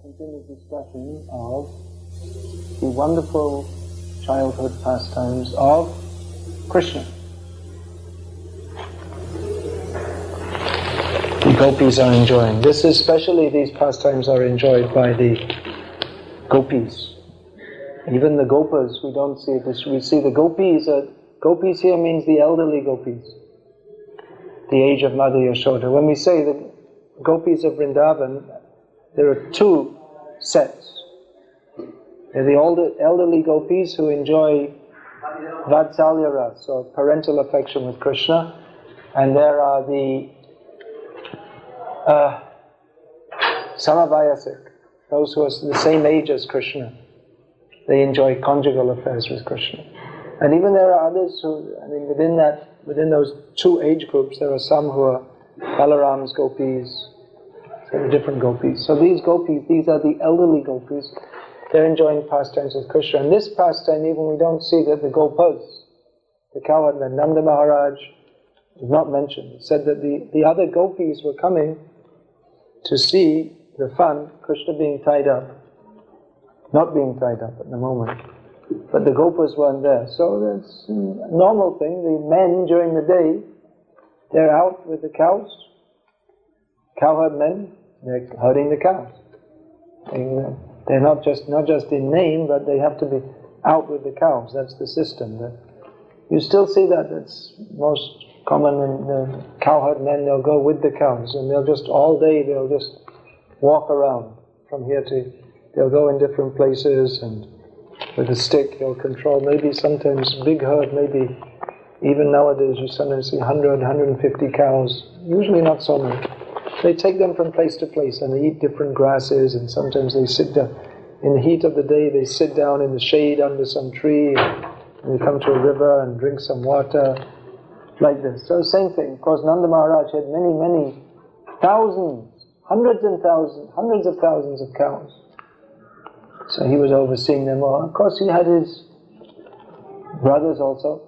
continued discussion of the wonderful childhood pastimes of Krishna. The gopis are enjoying. These pastimes are enjoyed by the gopis. Even the gopas, we don't see it. We see the gopis. Gopis here means the elderly gopis, the age of Mother Yashoda. When we say the gopis of Vrindavan, there are two sets. There are the elderly gopis who enjoy Vatsalya Ras, or parental affection with Krishna, and there are the Samavayasik, those who are the same age as Krishna. They enjoy conjugal affairs with Krishna. And even there are others who, within those two age groups, there are some who are Balaram's gopis, so different gopis. So these gopis, these are the elderly gopis. They're enjoying pastimes with Krishna. And this pastime, even we don't see that the gopas, the cowherd, the Nanda Maharaj, is not mentioned. It said that the other gopis were coming to see the fun, Krishna being tied up. Not being tied up at the moment. But the gopas weren't there. So that's a normal thing. The men during the day, they're out with the cows. Cowherd men, they're herding the cows. They're not just in name, but they have to be out with the cows. That's the system. You still see that. That's most common in the cowherd men. They'll go with the cows, and they'll just all day they'll just walk around from here to. They'll go in different places, and with a stick they'll control. Maybe sometimes big herd. Maybe even nowadays you sometimes see 100, 150 cows. Usually not so many. They take them from place to place and they eat different grasses, and sometimes they sit down. In the heat of the day they sit down in the shade under some tree, and they come to a river and drink some water, like this. So same thing. Of course Nanda Maharaj had many thousands, hundreds of thousands of cows. So he was overseeing them all. Of course he had his brothers also.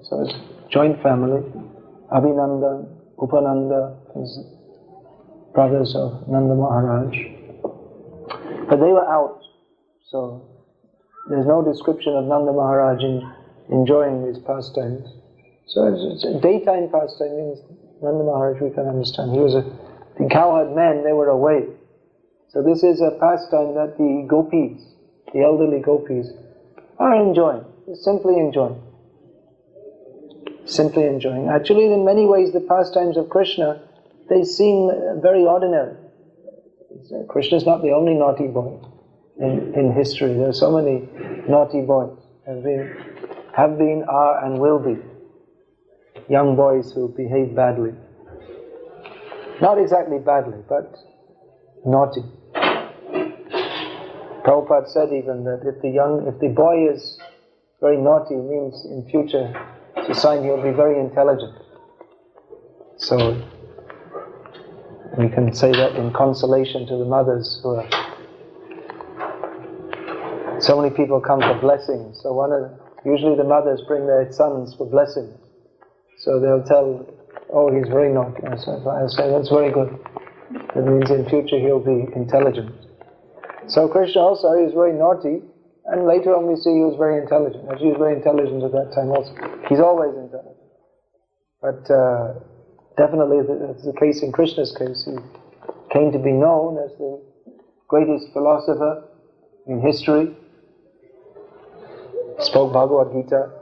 So his joint family, Abhinanda, Upananda, his brothers of Nanda Maharaj. But they were out, so there's no description of Nanda Maharaj enjoying these pastimes. So it's a daytime pastime means Nanda Maharaj, we can understand. The cowherd men, they were away. So this is a pastime that the gopis, the elderly gopis, are enjoying, simply enjoying. Simply enjoying. Actually, in many ways, the pastimes of Krishna, they seem very ordinary. Krishna is not the only naughty boy in history. There are so many naughty boys. Have been, are, and will be. Young boys who behave badly. Not exactly badly, but naughty. Prabhupada said even that if the boy is very naughty, it means in future it's a sign he'll be very intelligent. So we can say that in consolation to the mothers who are. So many people come for blessings. So usually the mothers bring their sons for blessings. So they'll tell, oh, he's very naughty. I say that's very good. That means in future he'll be intelligent. So Krishna also, he was very naughty, and later on we see he was very intelligent. Actually, he was very intelligent at that time also. He's always intelligent. But definitely that's the case in Krishna's case. He came to be known as the greatest philosopher in history. He spoke Bhagavad Gita.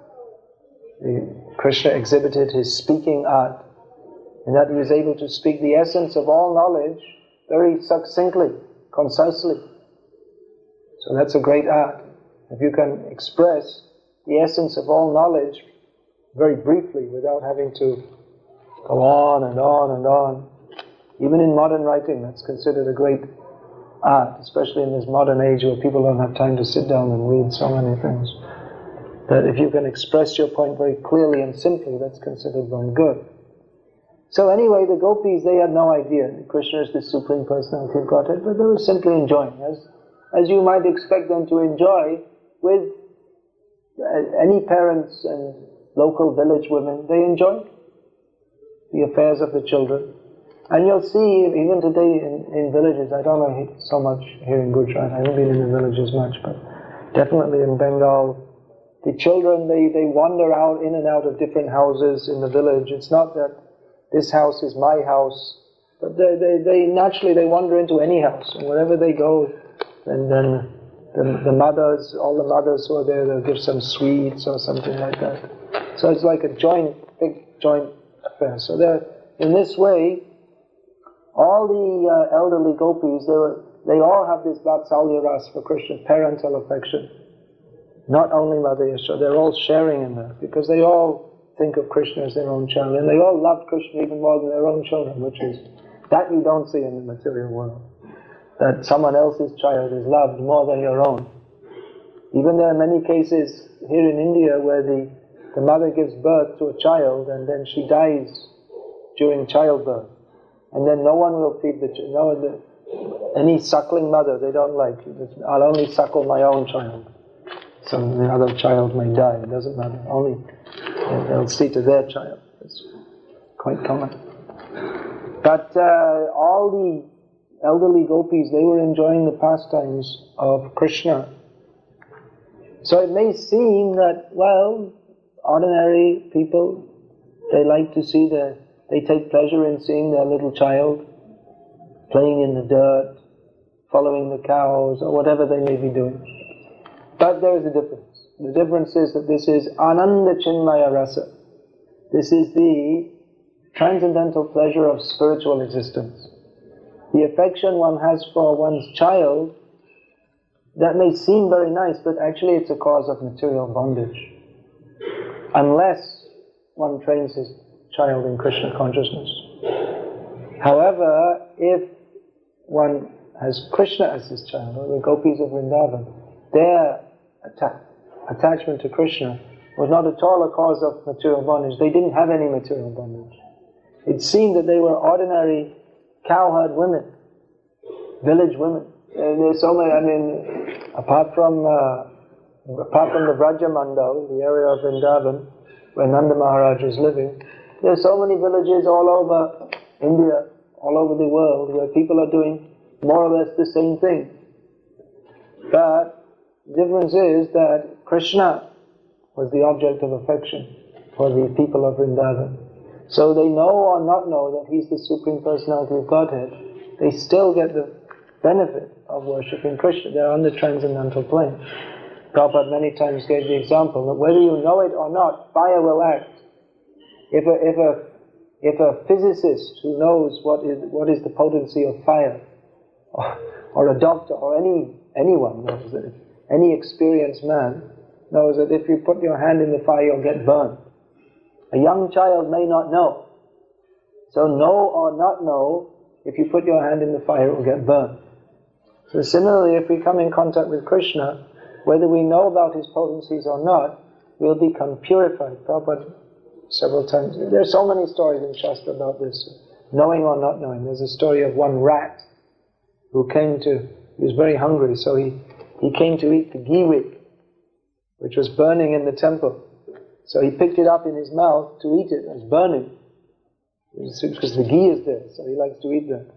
Krishna exhibited his speaking art, in that he was able to speak the essence of all knowledge very succinctly, concisely. So that's a great art. If you can express the essence of all knowledge very briefly without having to go on and on and on. Even in modern writing, that's considered a great art, especially in this modern age where people don't have time to sit down and read so many things. That if you can express your point very clearly and simply, that's considered very good. So anyway, the gopis, they had no idea that Krishna is the Supreme Personality of Godhead, but they were simply enjoying, as you might expect them to enjoy with any parents and local village women. They enjoy the affairs of the children. And you'll see, even today in villages, I don't know so much here in Gujarat, I haven't been in the villages much, but definitely in Bengal, the children, they wander out, in and out of different houses in the village. It's not that this house is my house, but they naturally, they wander into any house, and wherever they go, then the mothers, all the mothers who are there, they'll give some sweets or something like that. So it's like a big joint affair. So in this way, all the elderly gopis, they all have this Vatsalya Ras for Krishna, parental affection. Not only Mother Yashoda, they're all sharing in that, because they all think of Krishna as their own child, and they all love Krishna even more than their own children, which is, that you don't see in the material world. That someone else's child is loved more than your own. Even there are many cases here in India where the mother gives birth to a child and then she dies during childbirth. And then no one will feed the child. Any suckling mother, they don't like. I'll only suckle my own child. So the other child may die, it doesn't matter. Only they'll see to their child. It's quite common. But all the elderly gopis, they were enjoying the pastimes of Krishna. So it may seem that, well, ordinary people, they like to see they take pleasure in seeing their little child playing in the dirt, following the cows, or whatever they may be doing. But there is a difference. The difference is that this is Ananda Chinmaya Rasa. This is the transcendental pleasure of spiritual existence. The affection one has for one's child, that may seem very nice, but actually it's a cause of material bondage. Unless one trains his child in Krishna consciousness. However, if one has Krishna as his child, or the gopis of Vrindavan, their attachment to Krishna was not at all a cause of material bondage. They didn't have any material bondage. It seemed that they were ordinary cowherd women, village women. And there's so many, I mean, apart from the Vrajamandal, the area of Vrindavan, where Nanda Maharaj is living, there's so many villages all over India, all over the world, where people are doing more or less the same thing. But the difference is that Krishna was the object of affection for the people of Vrindavan. So they know or not know that he's the Supreme Personality of Godhead, they still get the benefit of worshipping Krishna. They're on the transcendental plane. Prabhupada many times gave the example that whether you know it or not, fire will act. If a physicist who knows what is the potency of fire, or a doctor, or anyone knows that, any experienced man knows that if you put your hand in the fire, you'll get burned. A young child may not know. So know or not know, if you put your hand in the fire, it will get burned. So similarly, if we come in contact with Krishna, whether we know about his potencies or not, we'll become purified. Prabhupada several times, there are so many stories in Shastra about this, knowing or not knowing. There's a story of one rat who he was very hungry, so he came to eat the ghee wick, which was burning in the temple. So he picked it up in his mouth to eat it. It was burning. Because the ghee is there, so he likes to eat that.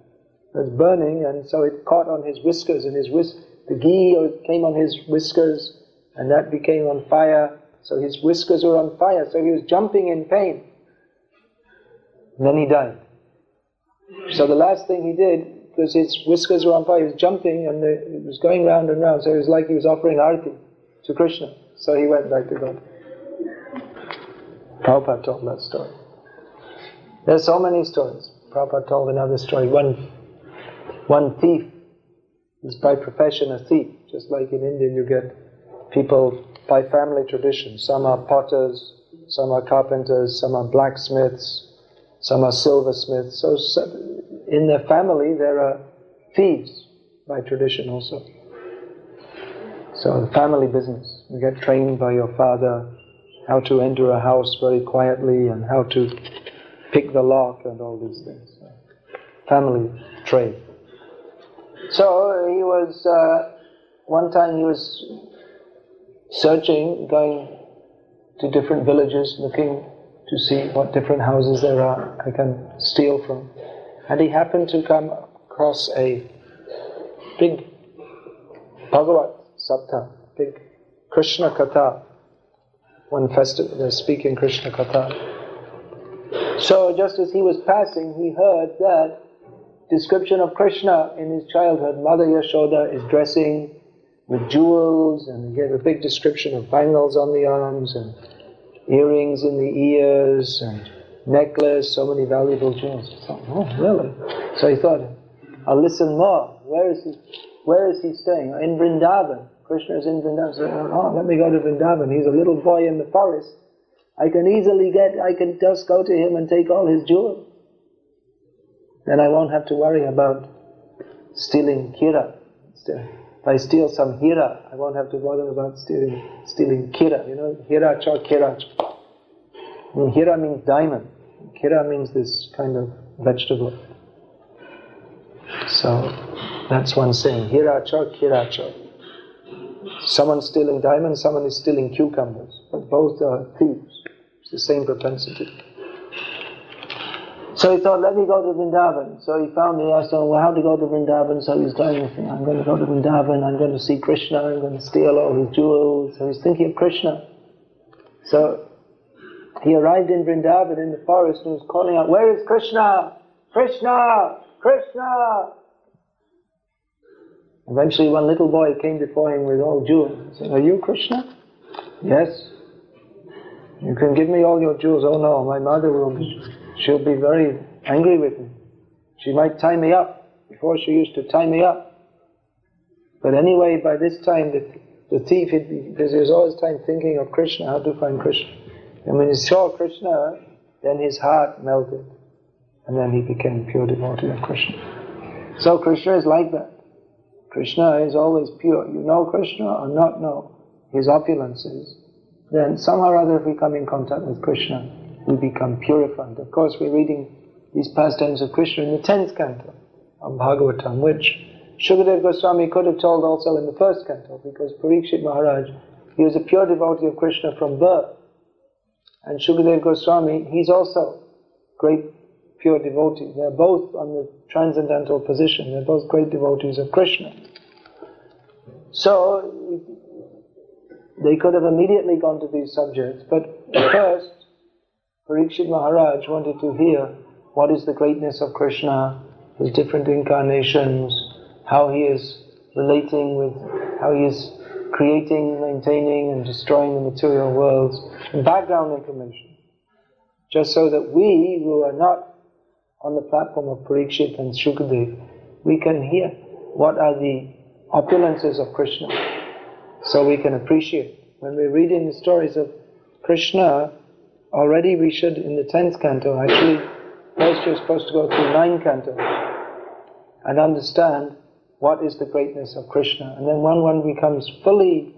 It was burning, and so it caught on his whiskers, and the ghee came on his whiskers, and that became on fire. So his whiskers were on fire, so he was jumping in pain. And then he died. So the last thing he did, because his whiskers were on fire, he was jumping, and it was going round and round, so it was like he was offering arati to Krishna. So he went back to God. Prabhupada told that story. There's so many stories. Prabhupada told another story. One thief is by profession a thief. Just like in India you get people by family tradition. Some are potters, some are carpenters, some are blacksmiths, some are silversmiths. So in their family there are thieves by tradition also. So the family business. You get trained by your father how to enter a house very quietly and how to pick the lock and all these things. Family trade. So he was, one time he was searching, going to different villages, looking to see what different houses there are I can steal from. And he happened to come across a big Bhagavat Sapta, big Krishna Katha. One festival, they're speaking Krishna Katha. So just as he was passing, he heard that description of Krishna in his childhood. Mother Yashoda is dressing with jewels, and he gave a big description of bangles on the arms, and earrings in the ears, and necklace, so many valuable jewels. He thought, oh, really? So he thought, I'll listen more. Where is he staying? In Vrindavan. Krishna is in Vrindavan. So, oh, let me go to Vrindavan. He's a little boy in the forest. I can just go to him and take all his jewels. Then I won't have to worry about stealing Kira. If I steal some Hira, I won't have to bother about stealing Kira. You know, Hira cha Kira cha. Hira means diamond. Kira means this kind of vegetable. So that's one saying. Hira cha Kira cha. Someone's stealing diamonds, someone is stealing cucumbers. But both are thieves. It's the same propensity. So he thought, let me go to Vrindavan. So he asked him, well, how to go to Vrindavan? So he's going, I'm going to go to Vrindavan, I'm going to see Krishna, I'm going to steal all his jewels. So he's thinking of Krishna. So he arrived in Vrindavan in the forest and was calling out, where is Krishna? Krishna! Krishna! Eventually one little boy came before him with all jewels. He said, are you Krishna? Yes. You can give me all your jewels. Oh no, my mother she'll be very angry with me. She might tie me up. Before she used to tie me up. But anyway, by this time the thief, because he was all his time thinking of Krishna, how to find Krishna. And when he saw Krishna, then his heart melted. And then he became pure devotee of Krishna. So Krishna is like that. Krishna is always pure. You know Krishna or not know his opulences, then somehow or other if we come in contact with Krishna, we become purified. Of course, we're reading these pastimes of Krishna in the 10th canto of Bhagavatam, which Shukadeva Goswami could have told also in the 1st canto, because Parikshit Maharaj, he was a pure devotee of Krishna from birth. And Shukadeva Goswami, he's also great pure devotee. They're both on the transcendental position. They're both great devotees of Krishna. So, they could have immediately gone to these subjects, but first, Parikshit Maharaj wanted to hear what is the greatness of Krishna, his different incarnations, how he is relating with, how he is creating, maintaining and destroying the material worlds, and background information. Just so that we, who are not on the platform of Parikshit and Shukadeva, we can hear what are the opulences of Krishna, so we can appreciate. When we're reading the stories of Krishna, already we should, in the 10th canto, actually, first you're supposed to go through 9 cantos and understand what is the greatness of Krishna. And then when one becomes fully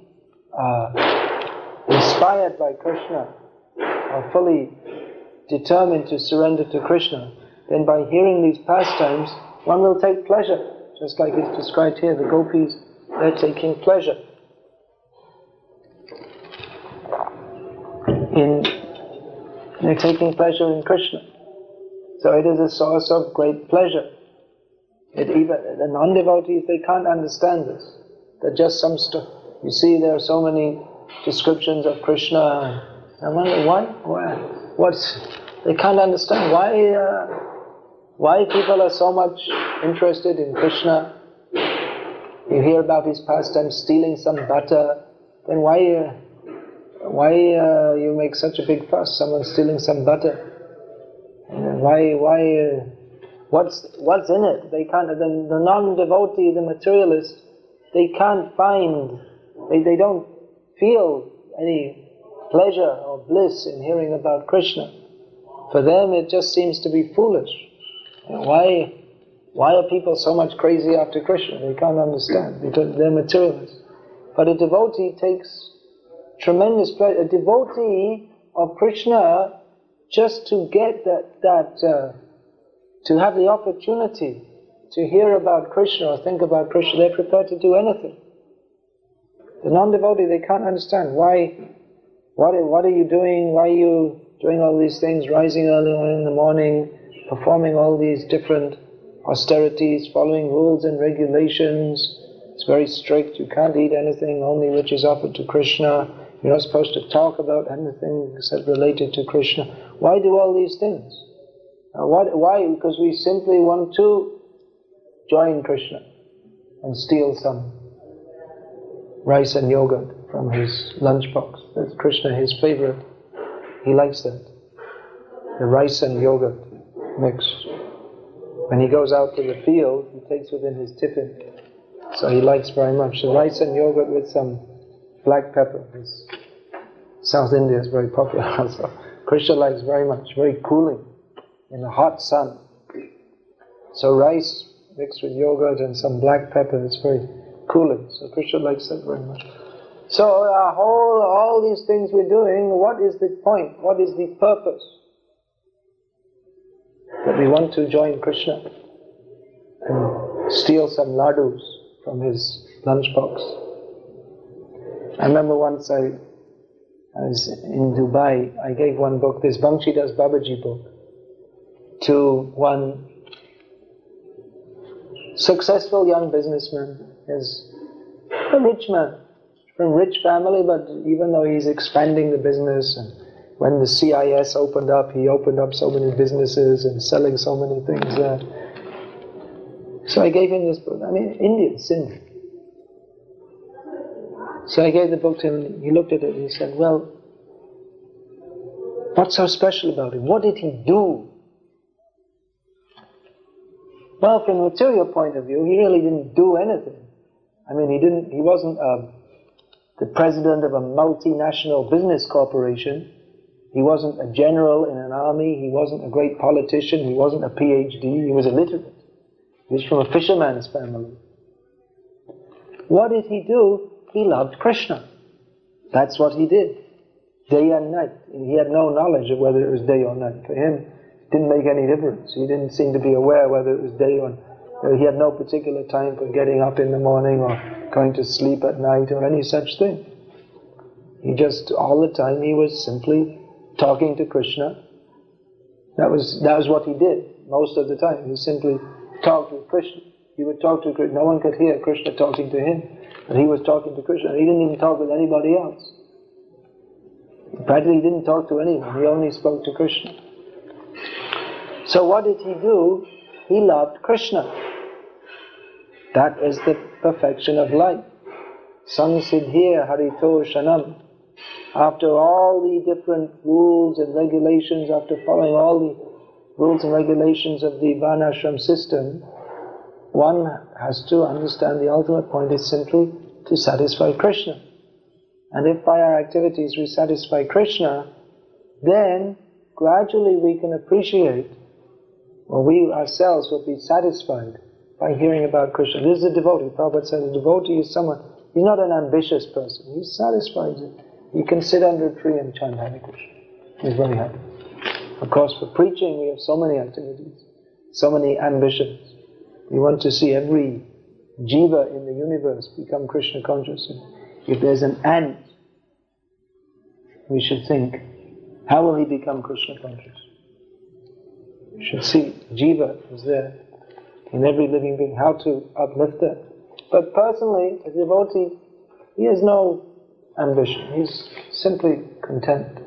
inspired by Krishna, or fully determined to surrender to Krishna, then by hearing these pastimes, one will take pleasure. Just like it's described here, the gopis, they're taking pleasure they're taking pleasure in Krishna. So it is a source of great pleasure. Even the non-devotees, they can't understand this. They're just some stuff. You see, there are so many descriptions of Krishna. I wonder they can't understand why people are so much interested in Krishna. You hear about his pastime, stealing some butter, then why you make such a big fuss? Someone stealing some butter. And what's in it? They can't. The non-devotee, the materialist, they can't find. They don't feel any pleasure or bliss in hearing about Krishna. For them, it just seems to be foolish. Why are people so much crazy after Krishna? They can't understand because they're materialists. But a devotee takes tremendous pleasure. A devotee of Krishna, just to get to have the opportunity to hear about Krishna or think about Krishna, they're prepared to do anything. The non-devotee, they can't understand what are you doing? Why are you doing all these things? Rising early in the morning, performing all these different austerities, following rules and regulations. It's very strict. You can't eat anything only which is offered to Krishna. You're not supposed to talk about anything except related to Krishna. Why do all these things? Why? Because we simply want to join Krishna and steal some rice and yogurt from his lunchbox. That's Krishna, his favorite. He likes that. The rice and yogurt mix. When he goes out to the field, he takes within his tiffin. So he likes very much the rice and yogurt with some black pepper. South India is very popular also. Krishna likes very much, very cooling in the hot sun. So rice mixed with yogurt and some black pepper is very cooling. So Krishna likes that very much. So all these things we're doing, what is the point? What is the purpose? That we want to join Krishna and steal some ladus from his lunchbox. I remember once I was in Dubai, I gave one book, this Banshidas Babaji book, to one successful young businessman. He's a rich man, from a rich family, but even though he's expanding the business, and when the CIS opened up, he opened up so many businesses and selling so many things there. So I gave him this book. I mean, Indian, Sindh. So I gave the book to him, he looked at it and he said, well, what's so special about him? What did he do? Well, from a material point of view, he really didn't do anything. I mean, he wasn't the president of a multinational business corporation. He wasn't a general in an army. He wasn't a great politician. He wasn't a PhD. He was illiterate. He was from a fisherman's family. What did he do? He loved Krishna. That's what he did. Day and night. He had no knowledge of whether it was day or night. For him, it didn't make any difference. He didn't seem to be aware whether it was day or night. He had no particular time for getting up in the morning or going to sleep at night or any such thing. He just, all the time, he was simply talking to Krishna. That was what he did most of the time. He simply talked with Krishna. He would talk to Krishna. No one could hear Krishna talking to him, but he was talking to Krishna. He didn't even talk with anybody else. Practically, he didn't talk to anyone. He only spoke to Krishna. So what did he do? He loved Krishna. That is the perfection of life. Samsiddhir harito shanam. After all the different rules and regulations, after following all the rules and regulations of the Varnashram system, one has to understand the ultimate point is simply to satisfy Krishna. And if by our activities we satisfy Krishna, then gradually we can appreciate, or we ourselves will be satisfied by hearing about Krishna. This is a devotee. Prabhupada said a devotee is someone, he's not an ambitious person, he's satisfied. He can sit under a tree and chant Hare Krishna. He's very happy. Of course, for preaching we have so many activities, so many ambitions. We want to see every jiva in the universe become Krishna conscious. If there's an ant, we should think, how will he become Krishna conscious? We should see jiva is there in every living being, how to uplift that. But personally, a devotee, he has no ambition. He's simply content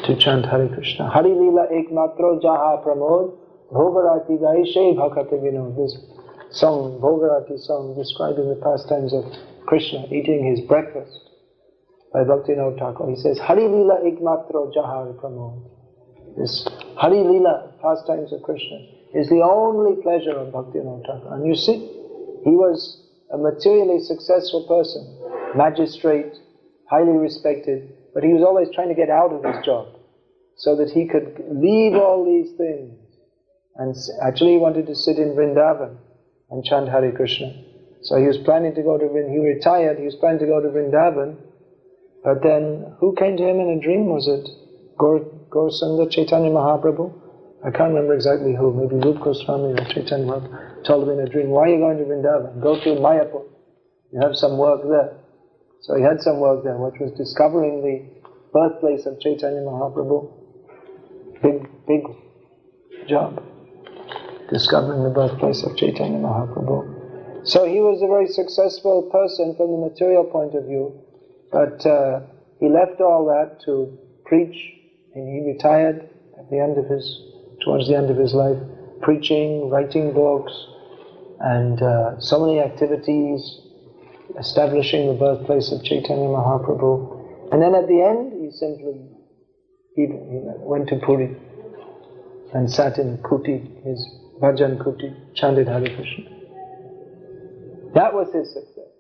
to chant Hare Krishna. Hari Leela ek matro jaha pramod bhogarati gaishe bhakate vinod. This song, Bhogarati song, describing the pastimes of Krishna eating his breakfast by Bhaktivinoda Thakur. He says, Hari Leela ek matro jaha pramod. This Hari Leela, pastimes of Krishna, is the only pleasure of Bhaktivinoda Thakur. And you see, he was a materially successful person, magistrate, highly respected, but he was always trying to get out of his job so that he could leave all these things. And actually he wanted to sit in Vrindavan and chant Hare Krishna. So he was planning to go to Vrindavan. He retired, he was planning to go to Vrindavan, but then who came to him in a dream? Was it Gaurasanga, Chaitanya Mahaprabhu? I can't remember exactly who, maybe Rupa Goswami or Chaitanya Mahaprabhu told him in a dream, why are you going to Vrindavan? Go to Mayapur, you have some work there. So he had some work there, which was discovering the birthplace of Chaitanya Mahaprabhu. Big job, discovering the birthplace of Chaitanya Mahaprabhu. So he was a very successful person from the material point of view, but he left all that to preach, and he retired at the end of towards the end of his life, preaching, writing books, and so many activities, establishing the birthplace of Chaitanya Mahaprabhu. And then at the end, he simply went to Puri and sat in Kuti, his bhajan Kuti, chanted Hare Krishna. That was his success,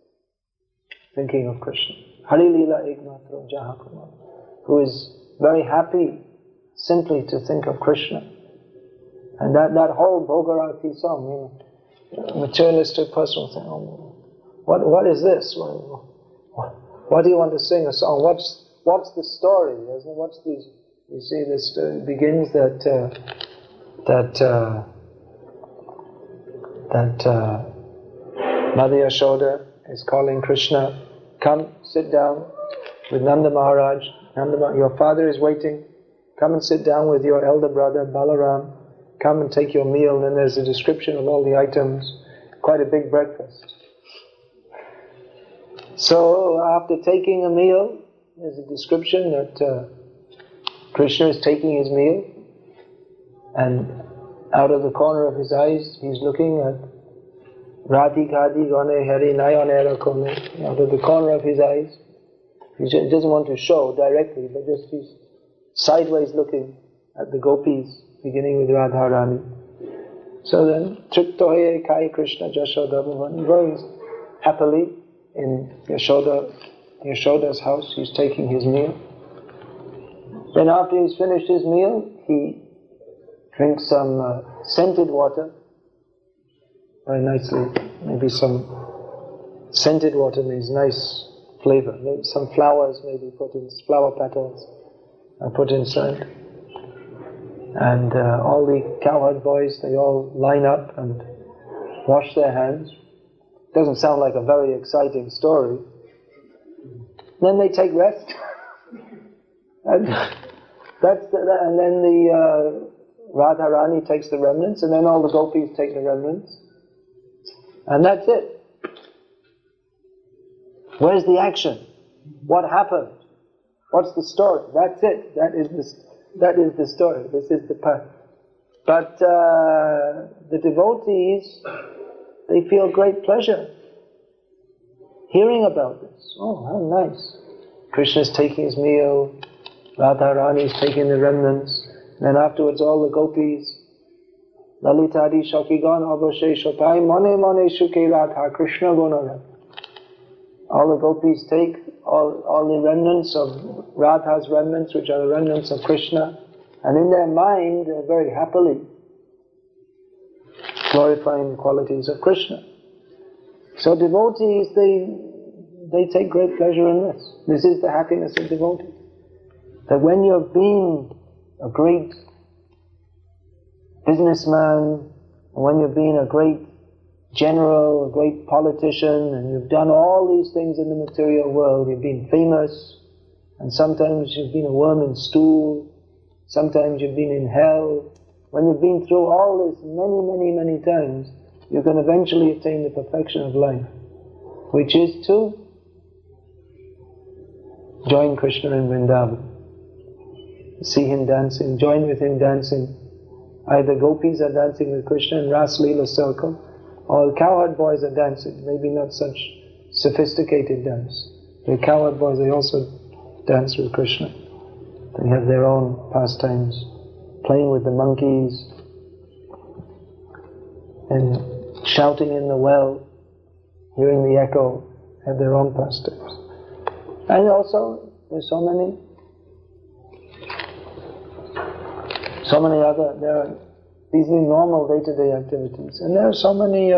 thinking of Krishna. Hari Leela Ekmatro Jahakumar, who is very happy simply to think of Krishna. And that whole Bhogarati song, materialistic person will say, oh, what is this? What do you want to sing a song? What's the story? What's these? You see, this begins that Mother Yashoda is calling Krishna, come, sit down with Nanda Maharaj. Your father is waiting. Come and sit down with your elder brother Balaram. Come and take your meal. And there's a description of all the items. Quite a big breakfast. So after taking a meal, there's a description that Krishna is taking his meal, and out of the corner of his eyes, he's looking at Radhikadi Gone Hari Nayonera Kone. Out of the corner of his eyes, he doesn't want to show directly, but just he's sideways looking at the gopis, beginning with Radharani. So then, Triptoye Kai Krishna Jashoda Bhavan, very happily in Yashoda's house, he's taking his meal. Then after he's finished his meal, he drinks some scented water, very nicely. Maybe some scented water means nice flavor. Maybe some flowers, maybe flower petals are put inside. And all the cowherd boys, they all line up and wash their hands. Doesn't sound like a very exciting story. Then they take rest. And then the Radharani takes the remnants, and then all the gopis take the remnants. And that's it. Where's the action? What happened? What's the story? That's it. That is the story. This is the path. But the devotees, they feel great pleasure hearing about this. Oh, how nice. Krishna's taking his meal, Radharani's taking the remnants, then afterwards all the gopis, Lalitadi Shakigan Abhashe Shopai Mone Mone Shuke Radha Krishna Gunara. All the gopis take all the remnants of Radha's remnants, which are the remnants of Krishna, and in their mind they're very happily glorifying the qualities of Krishna. So devotees, they take great pleasure in this. This is the happiness of devotees. That when you've been a great businessman, when you've been a great general, a great politician, and you've done all these things in the material world, you've been famous, and sometimes you've been a worm in stool, sometimes you've been in hell. When you've been through all this many, many, many times, you can eventually attain the perfection of life, which is to join Krishna in Vrindavan. See him dancing, join with him dancing. Either gopis are dancing with Krishna in Ras Leela circle, or the cowherd boys are dancing, maybe not such sophisticated dance. The cowherd boys, they also dance with Krishna. They have their own pastimes, playing with the monkeys, and shouting in the well, hearing the echo, have their own pastimes. And also, there's so many other, these are normal day-to-day activities. And there are so many,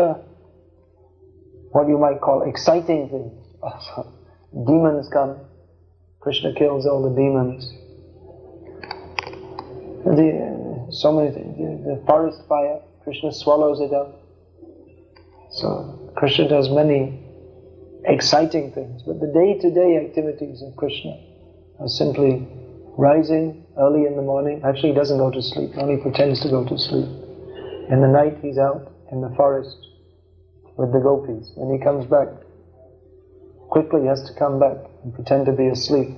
what you might call exciting things. Demons come, Krishna kills all the demons. So many things. The forest fire, Krishna swallows it up. So Krishna does many exciting things. But the day-to-day activities of Krishna are simply rising early in the morning. Actually, he doesn't go to sleep, only pretends to go to sleep. In the night, he's out in the forest with the gopis. When he comes back, quickly he has to come back and pretend to be asleep.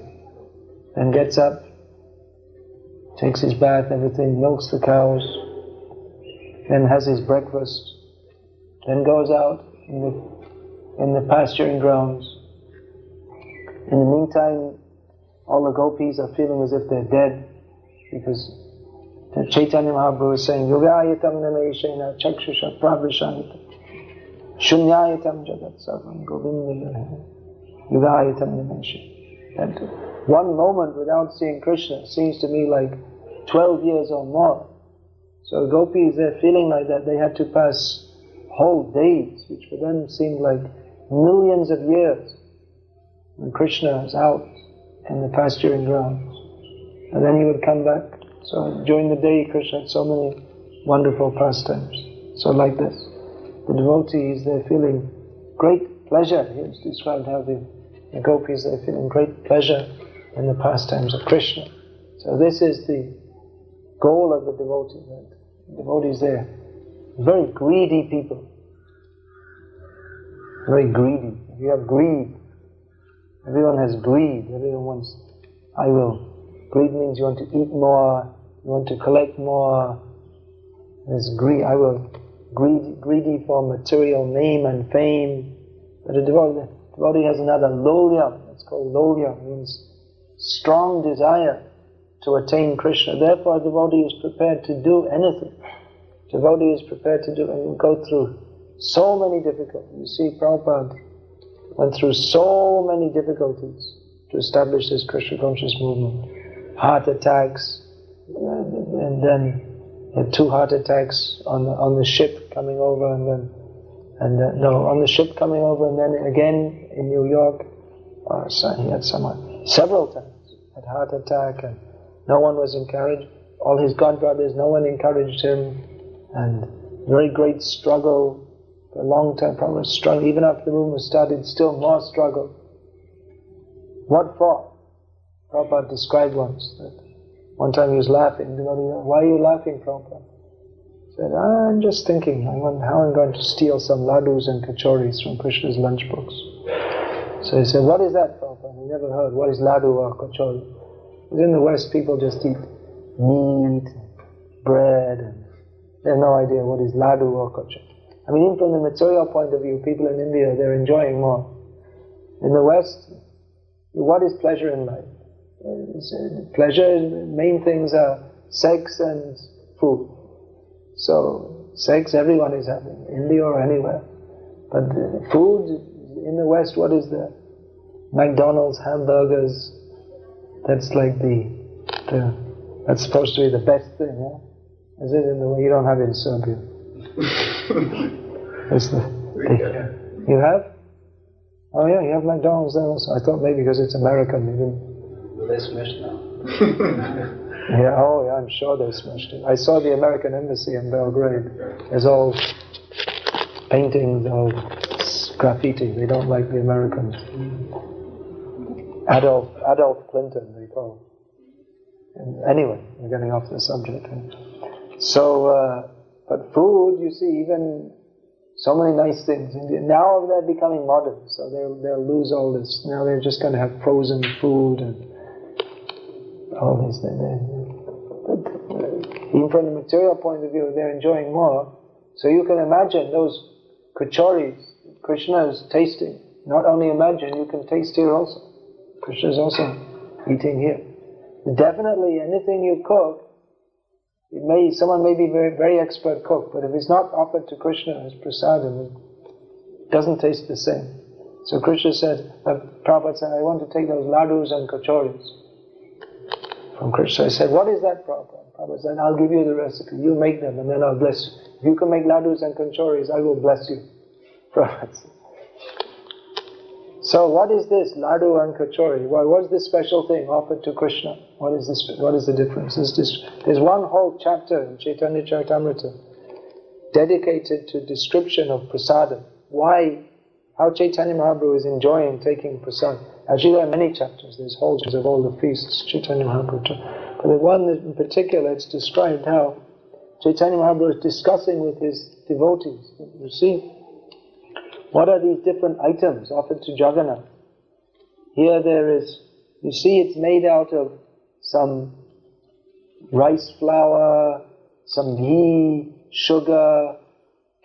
Then gets up, takes his bath, everything, milks the cows, then has his breakfast, then goes out in the pasturing grounds. In the meantime, all the gopis are feeling as if they're dead, because Chaitanya Mahaprabhu is saying, Yogayatam nameshena chakshusha pravrishanita shunyayatam jagat sarvam govindaya Yogayatam nameshena. And one moment without seeing Krishna seems to me like 12 years or more. So the gopis, they're feeling like that. They had to pass whole days, which for them seemed like millions of years, when Krishna is out in the pasturing grounds. And then he would come back. So during the day, Krishna had so many wonderful pastimes. So like this, the devotees, they're feeling great pleasure. He has described how the gopis, they're feeling great pleasure in the pastimes of Krishna. So this is the goal of the devotee. The devotees, they're very greedy people. Very greedy. If you have greed, everyone has greed. Everyone wants, I will. Greed means you want to eat more, you want to collect more. There's greed, I will. Greedy for material name and fame. But the devotee has another lolya. It's called lolya. It means strong desire to attain Krishna. Therefore, a devotee is prepared to do anything. Devotee is prepared to do and go through so many difficulties. You see, Prabhupada went through so many difficulties to establish this Krishna conscious movement. Heart attacks, and then he had 2 heart attacks on the ship coming over, on the ship coming over, and then again in New York. So he had several times had heart attack, and no one was encouraged. All his godbrothers, no one encouraged him, and very great struggle for a long time. Probably struggle even after the movement started. Still more struggle. What for? Prabhupada described once that one time he was laughing. Why are you laughing, Prabhupada? He said, I'm just thinking how I'm going to steal some ladus and kachoris from Krishna's lunchbox. So he said, what is that, Prabhupada? He never heard. What is ladu or kachori? Because in the West, people just eat meat, bread, and they have no idea what is ladu or kachori. I mean, even from the material point of view, people in India, they're enjoying more. In the West, what is pleasure in life? Pleasure, main things are sex and food. So, sex everyone is having, India or anywhere. But food, in the West, what is the McDonald's, hamburgers, that's like that's supposed to be the best thing, yeah? Is it in the way? You don't have it in Serbia. You have? Oh yeah, you have McDonald's there also. I thought maybe because it's American, you didn't. They smashed now. Yeah, I'm sure they smashed it. I saw the American embassy in Belgrade. There's all paintings, all graffiti. They don't like the Americans. Adolf Clinton, they call him. Anyway, we're getting off the subject. So, but food, you see, even so many nice things. Now they're becoming modern, so they'll lose all this. Now they're just going to have frozen food and all these things. Even from the material point of view, they're enjoying more. So you can imagine those kachoris Krishna is tasting. Not only imagine, you can taste here also. Krishna is also eating here. Definitely anything you cook, someone may be very, very expert cook, but if it's not offered to Krishna as prasadam, it doesn't taste the same. So Krishna said, Prabhupada said, I want to take those ladus and kachoris from Krishna. I said, what is that, Prabhupada? Prabhupada said, I'll give you the recipe, you make them and then I'll bless you. If you can make ladus and kachoris, I will bless you. Prabhupada said. So what is this, ladu and kachori? Well, what's this special thing offered to Krishna? What is the difference? There's one whole chapter in Chaitanya Charitamrita dedicated to description of prasadam. Why how Chaitanya Mahaprabhu is enjoying taking prasad. Actually, there are many chapters. There's whole chapters of all the feasts Chaitanya Mahaprabhu took. But the one in particular, it's described how Chaitanya Mahaprabhu is discussing with his devotees. You see, what are these different items offered to Jagannath? Here there is, you see it's made out of some rice flour, some ghee, sugar,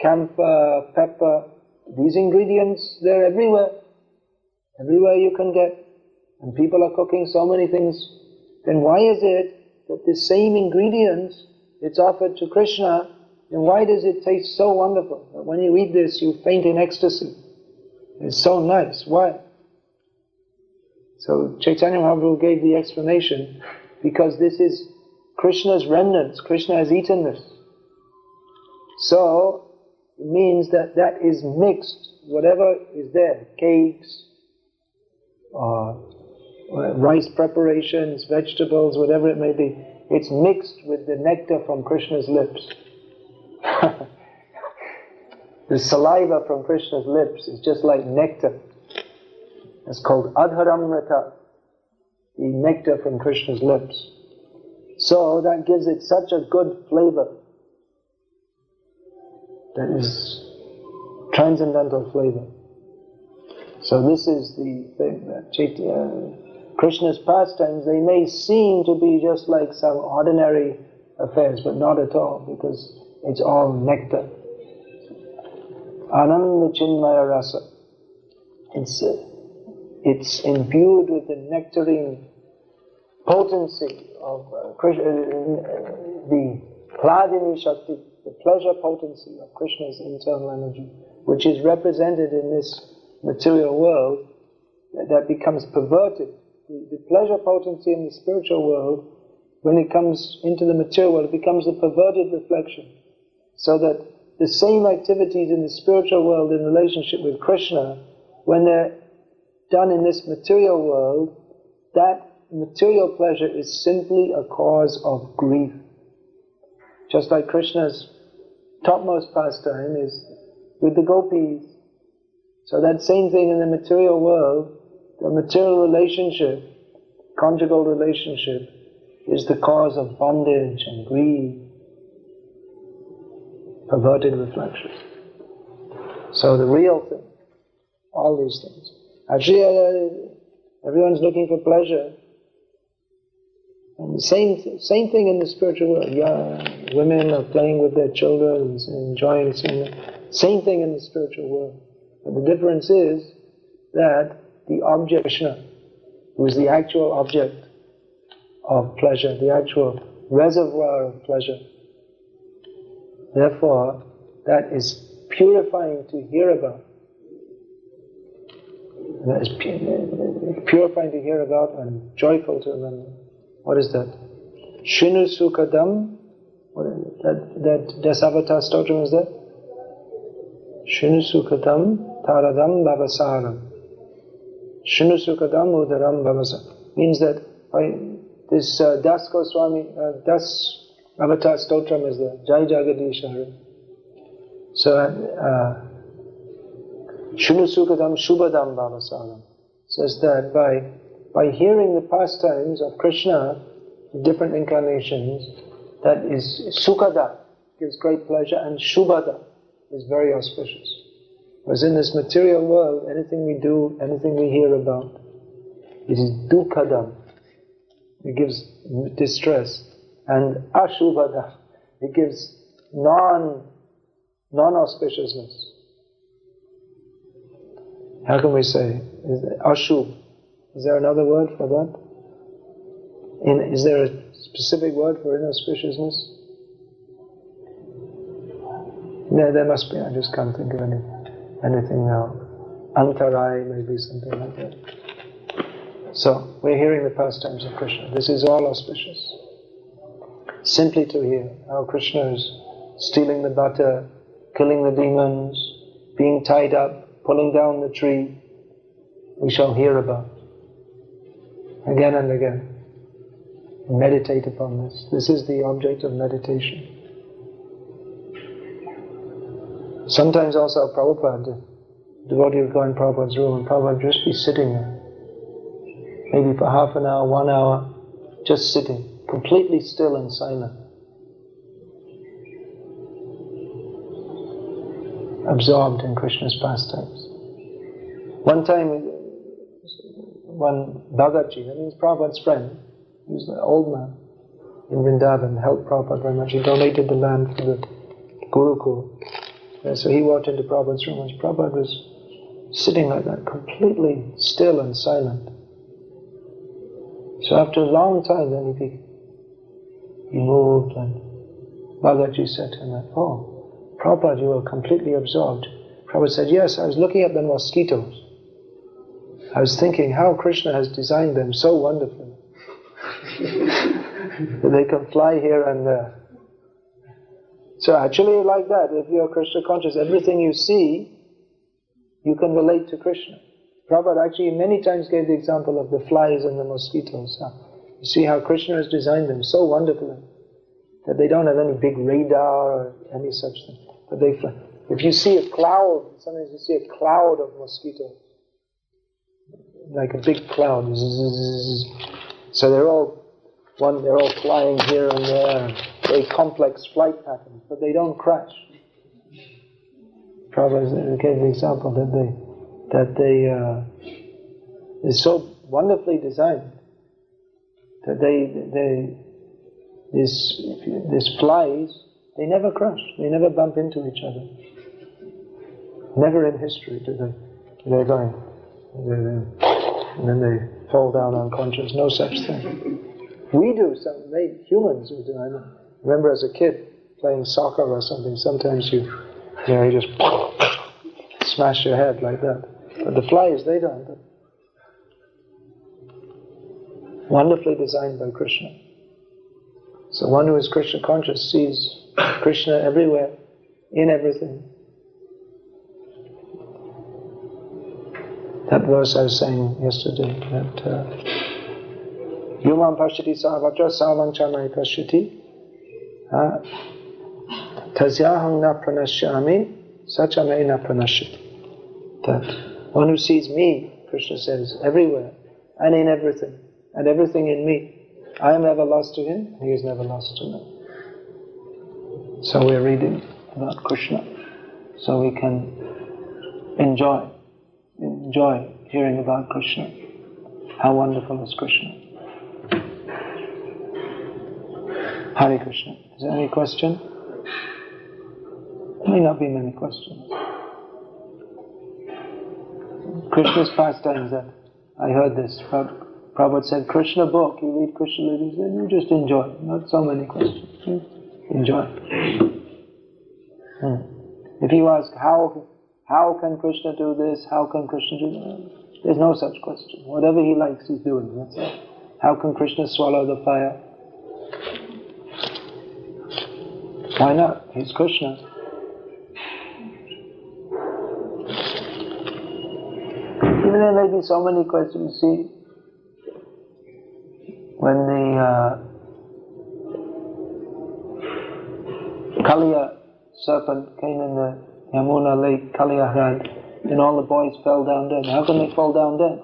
camphor, pepper. These ingredients, they're everywhere. Everywhere you can get. And people are cooking so many things. Then why is it that the same ingredients, it's offered to Krishna, and why does it taste so wonderful? That when you eat this, you faint in ecstasy. It's so nice. Why? So Chaitanya Mahaprabhu gave the explanation, because this is Krishna's remnants. Krishna has eaten this. So, it means that that is mixed. Whatever is there, cakes, rice preparations, vegetables, whatever it may be, it's mixed with the nectar from Krishna's lips. The saliva from Krishna's lips is just like nectar. It's called adharamrita, the nectar from Krishna's lips. So that gives it such a good flavor. That is transcendental flavor. So this is the thing that Krishna's pastimes, they may seem to be just like some ordinary affairs, but not at all, because it's all nectar. Ananda Chinmaya Rasa. It's imbued with the nectarine potency of Krishna, the Hladini Shakti, the pleasure potency of Krishna's internal energy, which is represented in this material world, that becomes perverted. The pleasure potency in the spiritual world, when it comes into the material world, it becomes a perverted reflection. So that the same activities in the spiritual world in relationship with Krishna, when they're done in this material world, that material pleasure is simply a cause of grief. Just like Krishna's topmost pastime is with the gopis. So that same thing in the material world, the material relationship, conjugal relationship, is the cause of bondage and greed, perverted reflection. So the real thing, all these things. Actually, everyone's looking for pleasure. And the same thing in the spiritual world. Yeah, women are playing with their children and enjoying seeing it. Same thing in the spiritual world. But the difference is that the object, Krishna, who is the actual object of pleasure, the actual reservoir of pleasure, therefore, that is purifying to hear about. That is purifying to hear about and joyful to remember. What is that? Shinu Sukadam. That Dasavatar Stotram is that? Shinu Sukadam Taradam Bhavasaram. Shinu Sukadam Udaram Bhavasaram. Means that this Das Goswami, Das Avatar Stotram is there. Jai Jagadish Hari. So, Shunu Sukadam Shubhadam Bhavasaram says that by hearing the pastimes of Krishna, different incarnations, that is Sukada, gives great pleasure, and Shubhada is very auspicious. Whereas in this material world, anything we do, anything we hear about, it is Dukkadam, it gives distress, and Ashubhada, it gives non-auspiciousness. How can we say? Ashub. Is there another word for that? Is there a specific word for inauspiciousness? No, there must be. I just can't think of anything now. Antarai, maybe something like that. So, we're hearing the pastimes of Krishna. This is all auspicious. Simply to hear how Krishna is stealing the butter, killing the demons, being tied up, pulling down the tree, we shall hear about again and again. Meditate upon this. This is the object of meditation. Sometimes also Prabhupada devotee would go in Prabhupada's room and Prabhupada would just be sitting there. Maybe for half an hour, 1 hour, just sitting, completely still and silent. Absorbed in Krishna's pastimes. One time, one Bhagavji, that means Prabhupada's friend, he was an old man in Vrindavan, helped Prabhupada very much. He donated the land for the Gurukul. And so he walked into Prabhupada's room and Prabhupada was sitting like that, completely still and silent. So after a long time, then he moved, and Bhagavji said to him, "Oh, Prabhupada, you were completely absorbed." Prabhupada said, "Yes, I was looking at the mosquitoes. I was thinking how Krishna has designed them so wonderfully. That they can fly here and there." So actually like that, if you are Krishna conscious, everything you see, you can relate to Krishna. Prabhupada actually many times gave the example of the flies and the mosquitoes. You see how Krishna has designed them so wonderfully that they don't have any big radar or any such thing, but they fly. If you see a cloud, sometimes you see a cloud of mosquitoes, like a big cloud. So they're all flying here and there, very complex flight patterns, but they don't crash. Prabhupada gave the example that they is so wonderfully designed that these flies, they never crash, they never bump into each other. Never in history do they. They're going, and then they fall down unconscious. No such thing. We do, humans we do. I remember as a kid playing soccer or something, sometimes you just smash your head like that. But the flies, they don't. Wonderfully designed by Krishna. So one who is Krishna conscious sees Krishna everywhere, in everything. That verse I was saying yesterday, that Yumam pashyati sarvatra sarvam chamai pashyati tasyaham na pranashyami sachame na pranashyati. That one who sees me, Krishna says, everywhere and in everything, and everything in me, I am never lost to him, and he is never lost to me. So we're reading about Krishna, so we can enjoy hearing about Krishna. How wonderful is Krishna. Hare Krishna. Is there any question? There may not be many questions. Krishna's pastimes, that I heard this. Prabhupada said, Krishna book, you read Krishna literature, you just enjoy. Not so many questions. Enjoy. If you ask, how can Krishna do this? How can Krishna do that? There's no such question. Whatever he likes, he's doing. That's it. How can Krishna swallow the fire? Why not? He's Krishna. Even there may be so many questions. You see, when the Kaliya serpent came in the Yamuna lake, Kaliya had, and all the boys fell down dead. How can they fall down dead?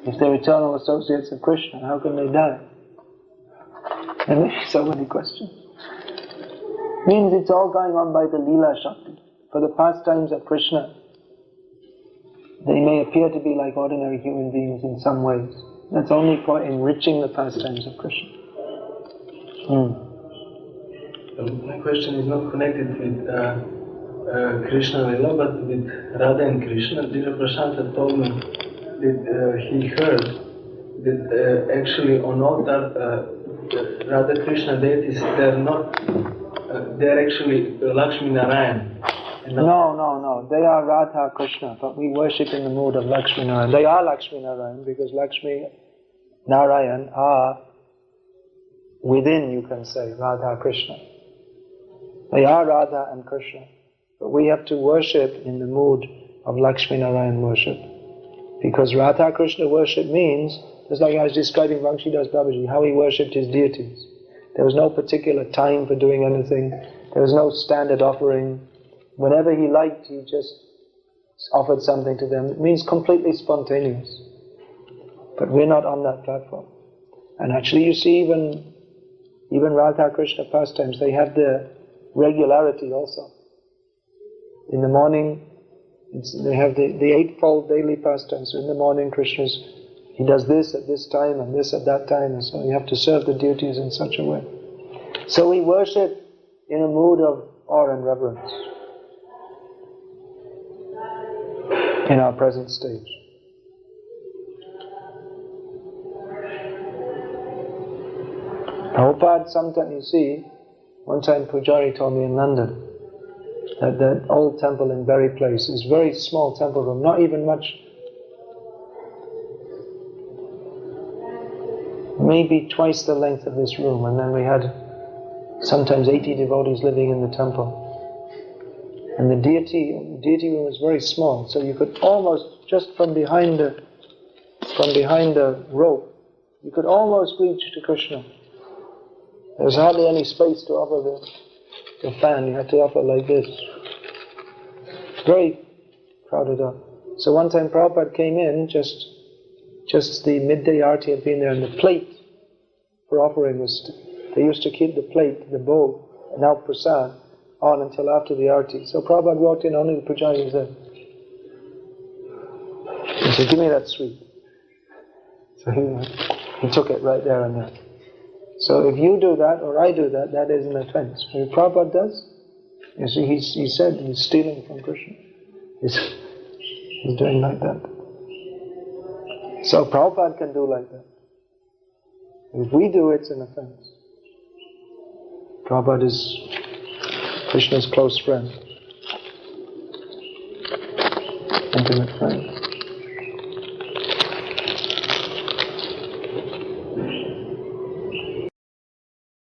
If they're eternal associates of Krishna, how can they die? And there's so many questions. Means it's all going on by the Leela Shakti. For the pastimes of Krishna, they may appear to be like ordinary human beings in some ways. That's only for enriching the pastimes of Krishna. My question is not connected with Krishna Lila, but with Radha and Krishna. Dira Prashanta told me that he heard that actually on altar Radha Krishna deities, they're actually Lakshmi Narayan. No. They are Radha Krishna, but we worship in the mood of Lakshmi Narayan. They are Lakshmi Narayan because Lakshmi Narayan are within, you can say, Radha Krishna. They are Radha and Krishna, but we have to worship in the mood of Lakshmi Narayan worship. Because Radha Krishna worship means, just like I was describing Vangshidas Babaji, how he worshipped his deities. There was no particular time for doing anything. There was no standard offering. Whenever he liked, he just offered something to them. It means completely spontaneous. But we're not on that platform. And actually you see even Radha Krishna pastimes, they have the regularity also. In the morning, they have the eightfold daily pastimes. So in the morning, he does this at this time and this at that time, and so you have to serve the deities in such a way. So we worship in a mood of awe and reverence in our present stage. Prabhupada, sometimes you see, one time Pujari told me in London that the old temple in Berry Place is a very small temple room, not even much, maybe twice the length of this room, and then we had sometimes 80 devotees living in the temple. And the deity room was very small, so you could almost, just from behind the rope, you could almost reach to Krishna. There was hardly any space to offer the fan, you had to offer like this. Very crowded up. So one time Prabhupada came in, just the midday arti had been there, and the plate for offering was, they used to keep the plate, the bowl, and now prasad, on until after the arti. So Prabhupada walked in, only the pujari was there. He said, give me that sweet. So he took it right there and then. So if you do that, or I do that, that is an offense. But if Prabhupada does, you see, he said he's stealing from Krishna. He's doing like that. So Prabhupada can do like that. If we do, it's an offense. Prabhupada is Krishna's close friend, intimate friend.